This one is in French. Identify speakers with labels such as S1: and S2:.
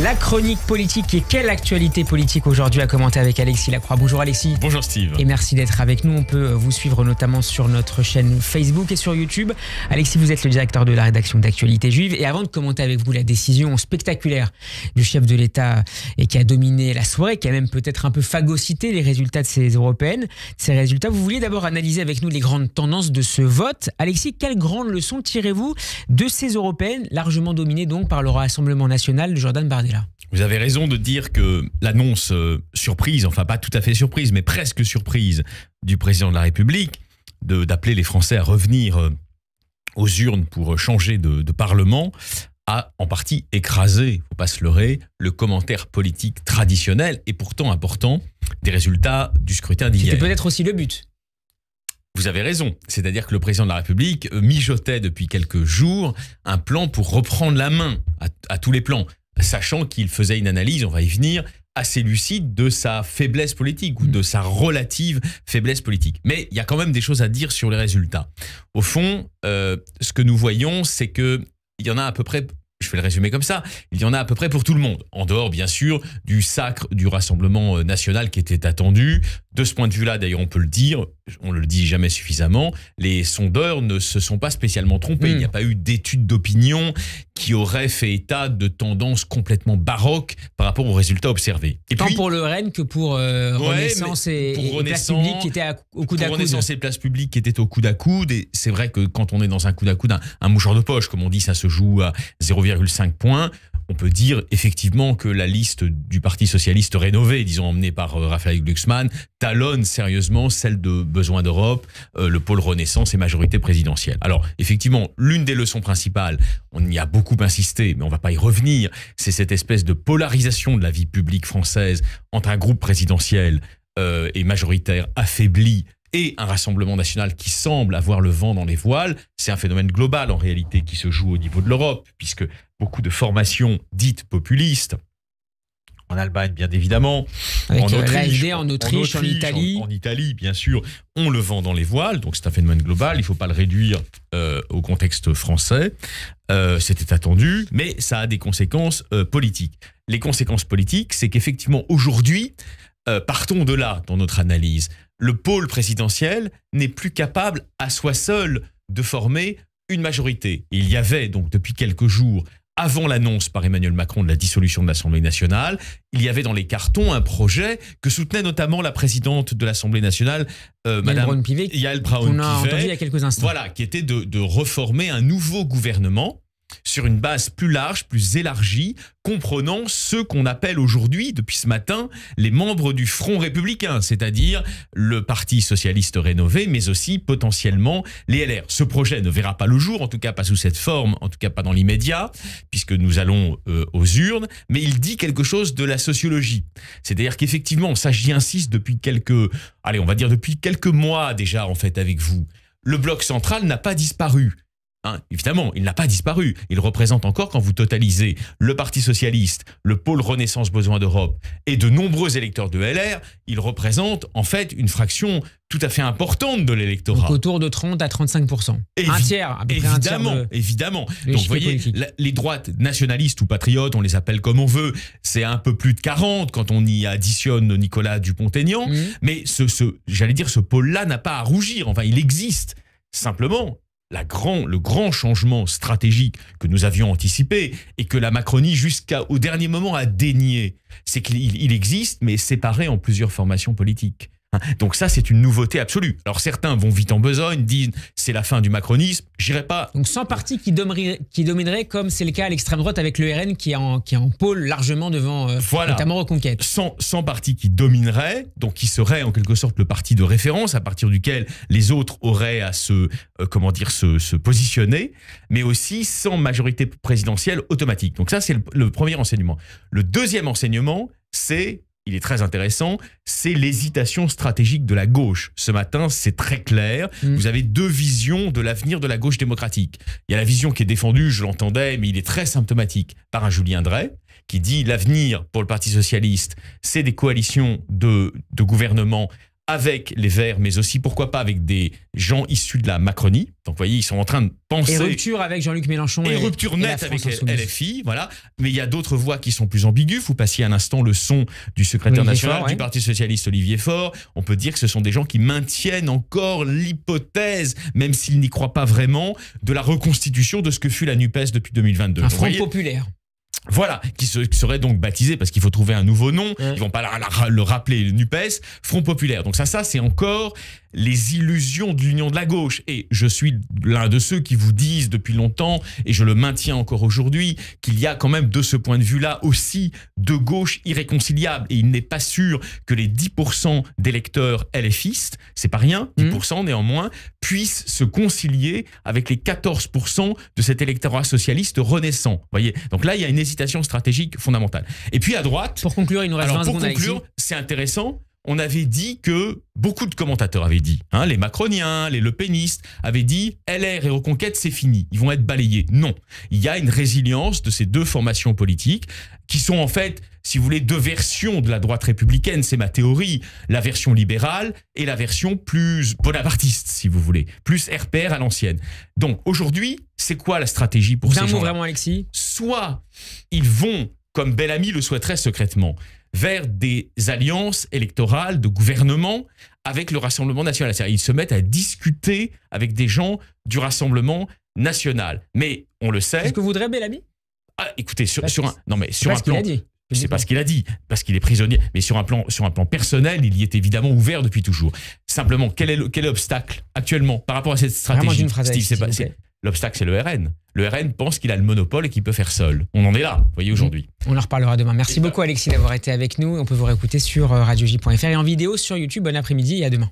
S1: La chronique politique et quelle actualité politique aujourd'hui à commenter avec Alexis Lacroix. Bonjour Alexis.
S2: Bonjour Steve.
S1: Et merci d'être avec nous. On peut vous suivre notamment sur notre chaîne Facebook et sur YouTube. Alexis, vous êtes le directeur de la rédaction d'Actualité Juive. Et avant de commenter avec vous la décision spectaculaire du chef de l'État et qui a dominé la soirée, qui a même peut-être un peu phagocyté les résultats de ces européennes, vous vouliez d'abord analyser avec nous les grandes tendances de ce vote. Alexis, quelles grandes leçons tirez-vous de ces européennes, largement dominées donc par le Rassemblement national de Jordan Bardella?
S2: Vous avez raison de dire que l'annonce surprise, enfin pas tout à fait surprise, mais presque surprise du président de la République, d'appeler les Français à revenir aux urnes pour changer de Parlement, a en partie écrasé, il ne faut pas se leurrer, le commentaire politique traditionnel et pourtant important des résultats du scrutin d'hier.
S1: C'était peut-être aussi le but.
S2: Vous avez raison, c'est-à-dire que le président de la République mijotait depuis quelques jours un plan pour reprendre la main à tous les plans, sachant qu'il faisait une analyse, on va y venir, assez lucide de sa faiblesse politique ou de sa relative faiblesse politique. Mais il y a quand même des choses à dire sur les résultats. Au fond, ce que nous voyons, c'est qu'il y en a à peu près, je vais le résumer comme ça, il y en a à peu près pour tout le monde. En dehors, bien sûr, du sacre du Rassemblement national qui était attendu. De ce point de vue-là, d'ailleurs, on peut le dire, on ne le dit jamais suffisamment, les sondeurs ne se sont pas spécialement trompés. Il n'y a pas eu d'études d'opinion qui auraient fait état de tendances complètement baroques par rapport aux résultats observés. Et
S1: tant
S2: puis,
S1: pour le RN que pour Renaissance et Place Publique qui étaient au coude à coude.
S2: Pour Renaissance et Place Publique qui étaient au coude à coude. Et c'est vrai que quand on est dans un coude à coude, un mouchoir de poche, comme on dit, ça se joue à 0,5 points. On peut dire effectivement que la liste du Parti socialiste rénové, disons emmenée par Raphaël Glucksmann, talonne sérieusement celle de Besoin d'Europe, le pôle Renaissance et majorité présidentielle. Alors effectivement, l'une des leçons principales, on y a beaucoup insisté, mais on ne va pas y revenir, c'est cette espèce de polarisation de la vie publique française entre un groupe présidentiel et majoritaire affaibli et un Rassemblement national qui semble avoir le vent dans les voiles. C'est un phénomène global en réalité qui se joue au niveau de l'Europe, puisque beaucoup de formations dites populistes, en Allemagne bien évidemment,
S1: avec l'AfD en Autriche, en Italie.
S2: En Italie bien sûr, ont le vent dans les voiles, donc c'est un phénomène global, il ne faut pas le réduire au contexte français. C'était attendu, mais ça a des conséquences politiques. Les conséquences politiques, c'est qu'effectivement aujourd'hui, partons de là dans notre analyse, le pôle présidentiel n'est plus capable à soi seul de former une majorité. Il y avait donc depuis quelques jours, avant l'annonce par Emmanuel Macron de la dissolution de l'Assemblée nationale, il y avait dans les cartons un projet que soutenait notamment la présidente de l'Assemblée nationale, Madame Yael Braun-Pivet.
S1: On a entendu il y a quelques instants.
S2: Voilà, qui était de reformer un nouveau gouvernement sur une base plus large, plus élargie, comprenant ceux qu'on appelle aujourd'hui, depuis ce matin, les membres du Front républicain, c'est-à-dire le Parti socialiste rénové, mais aussi potentiellement les LR. Ce projet ne verra pas le jour, en tout cas pas sous cette forme, en tout cas pas dans l'immédiat, puisque nous allons aux urnes, mais il dit quelque chose de la sociologie. C'est-à-dire qu'effectivement, ça j'y insiste depuis depuis quelques mois déjà en fait avec vous, le bloc central n'a pas disparu. Évidemment, il n'a pas disparu. Il représente encore, quand vous totalisez le Parti socialiste, le pôle Renaissance Besoin d'Europe et de nombreux électeurs de LR, il représente en fait une fraction tout à fait importante de l'électorat.
S1: Donc autour de 30 à 35%. Un tiers, à peu près un tiers.
S2: Évidemment. Donc vous voyez, les droites nationalistes ou patriotes, on les appelle comme on veut, c'est un peu plus de 40 quand on y additionne Nicolas Dupont-Aignan. Mais ce pôle-là n'a pas à rougir. Enfin, il existe. Simplement, le grand changement stratégique que nous avions anticipé et que la Macronie jusqu'au dernier moment a dénié, c'est qu'il existe mais séparé en plusieurs formations politiques. Donc ça, c'est une nouveauté absolue. Alors certains vont vite en besogne, disent c'est la fin du macronisme, j'irai pas.
S1: Donc 100 partis qui domineraient comme c'est le cas à l'extrême droite avec le RN qui est en pôle largement devant notamment Reconquête.
S2: 100 partis qui domineraient, donc qui seraient en quelque sorte le parti de référence à partir duquel les autres auraient à se positionner, mais aussi sans majorité présidentielle automatique. Donc ça, c'est le premier enseignement. Le deuxième enseignement, il est très intéressant, c'est l'hésitation stratégique de la gauche. Ce matin, c'est très clair. Vous avez deux visions de l'avenir de la gauche démocratique. Il y a la vision qui est défendue, je l'entendais, mais il est très symptomatique, par un Julien Drey, qui dit l'avenir pour le Parti socialiste, c'est des coalitions de gouvernement avec les Verts, mais aussi, pourquoi pas, avec des gens issus de la Macronie. Donc, vous voyez, ils sont en train de penser...
S1: Et rupture avec Jean-Luc Mélenchon.
S2: Et rupture nette avec LFI, voilà. Mais il y a d'autres voix qui sont plus ambiguës. Vous passiez un instant le son du secrétaire national du Parti Socialiste, Olivier Faure. On peut dire que ce sont des gens qui maintiennent encore l'hypothèse, même s'ils n'y croient pas vraiment, de la reconstitution de ce que fut la NUPES depuis 2022.
S1: Un front populaire.
S2: Voilà, qui serait donc baptisé, parce qu'il faut trouver un nouveau nom, ils vont pas le rappeler, le NUPES, Front Populaire. Donc ça c'est encore les illusions de l'union de la gauche. Et je suis l'un de ceux qui vous disent depuis longtemps, et je le maintiens encore aujourd'hui, qu'il y a quand même de ce point de vue-là aussi de gauche irréconciliable. Et il n'est pas sûr que les 10% d'électeurs LFistes, c'est pas rien, 10% néanmoins, puissent se concilier avec les 14% de cet électorat socialiste renaissant. Voyez, donc là, il y a une hésitation stratégique fondamentale. Et puis à droite...
S1: Pour conclure, il nous reste 20 secondes.
S2: Pour conclure, c'est intéressant. On avait dit que, beaucoup de commentateurs avaient dit, les macroniens, les lepénistes avaient dit LR et Reconquête, c'est fini, ils vont être balayés. Non, il y a une résilience de ces deux formations politiques qui sont en fait, si vous voulez, deux versions de la droite républicaine, c'est ma théorie, la version libérale et la version plus bonapartiste, si vous voulez, plus RPR à l'ancienne. Donc aujourd'hui, c'est quoi la stratégie pour ces gens-là ?
S1: Vraiment, Alexis ?
S2: Soit ils vont, comme Bellamy le souhaiterait secrètement, vers des alliances électorales de gouvernement avec le Rassemblement national. C'est-à-dire, ils se mettent à discuter avec des gens du Rassemblement national. Mais on le sait...
S1: C'est ce que voudrait Bellamy ?
S2: Écoutez, sur un plan...
S1: C'est
S2: pas ce qu'il a dit, parce qu'il est prisonnier. Mais sur un plan personnel, il y est évidemment ouvert depuis toujours. Simplement, quel est l'obstacle actuellement par rapport à cette stratégie ? L'obstacle, c'est le RN. Le RN pense qu'il a le monopole et qu'il peut faire seul. On en est là, vous voyez, aujourd'hui.
S1: On en reparlera demain. Merci beaucoup, Alexis, d'avoir été avec nous. On peut vous réécouter sur radioj.fr et en vidéo sur YouTube. Bon après-midi et à demain.